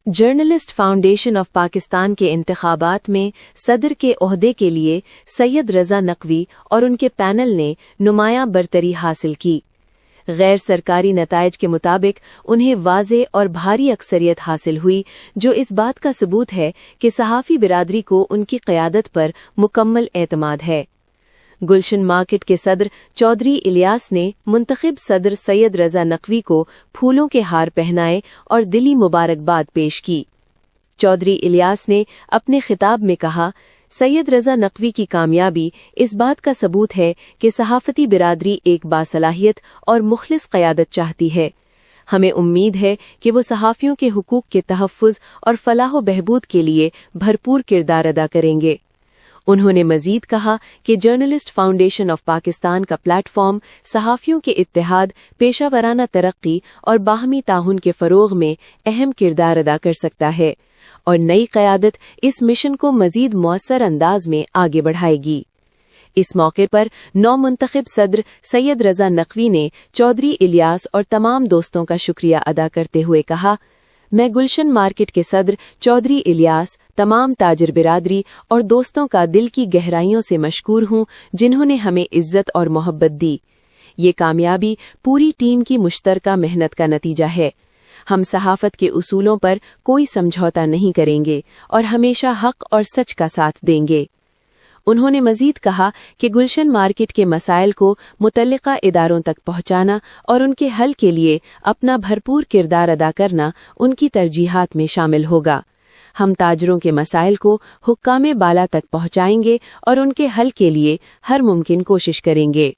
Journalist foundation of Pakistan के इंतखाबात में सदर के ओहदे के लिए सैयद रज़ा नकवी और उनके पैनल ने नुमायां बरतरी हासिल की। गैर सरकारी नताइज के मुताबिक उन्हें वाज़े और भारी अक्सरियत हासिल हुई, जो इस बात का सबूत है कि सहाफ़ी बिरादरी को उनकी क़यादत पर मुकम्मल एतमाद है। गुलशन मार्केट के सदर चौधरी इलियास ने मुंतखब सदर सैयद रज़ा नकवी को फूलों के हार पहनाए और दिली मुबारकबाद पेश की। चौधरी इलियास ने अपने खिताब में कहा, सैयद रज़ा नकवी की कामयाबी इस बात का सबूत है कि सहाफ़ती बिरादरी एक बासलाहियत और मुखलिस क़यादत चाहती है। हमें उम्मीद है कि वो सहाफ़ियों के हुकूक के तहफ़्फ़ुज़ और फ़लाह व बहबूद के लिए भरपूर किरदार अदा करेंगे। उन्होंने मज़ीद कहा कि जर्नलिस्ट फाउंडेशन ऑफ पाकिस्तान का प्लेटफॉर्म सहाफ़ियों के इत्तेहाद, पेशावराना तरक्की और बाहमी ताउन के फ़रोग़ में अहम किरदार अदा कर सकता है और नई क़यादत इस मिशन को मज़ीद मौसर अंदाज में आगे बढ़ाएगी। इस मौके पर नौ मुंतखब सदर सैयद रज़ा नकवी ने चौधरी इलियास और तमाम दोस्तों का शुक्रिया अदा करते हुए कहा, मैं गुलशन मार्केट के सदर चौधरी इलियास, तमाम ताजिर बिरादरी और दोस्तों का दिल की गहराइयों से मशकूर हूँ, जिन्होंने हमें इज्जत और मोहब्बत दी। ये कामयाबी पूरी टीम की मुश्तरका मेहनत का नतीजा है। हम सहाफ़त के उसूलों पर कोई समझौता नहीं करेंगे और हमेशा हक़ और सच का साथ देंगे। उन्होंने मज़ीद कहा कि गुलशन मार्केट के मसाइल को मुतल्लिका इदारों तक पहुँचाना और उनके हल के लिए अपना भरपूर किरदार अदा करना उनकी तरजीहात में शामिल होगा। हम ताजरों के मसाइल को हुक्काम बाला तक पहुँचाएंगे और उनके हल के लिए हर मुमकिन कोशिश करेंगे।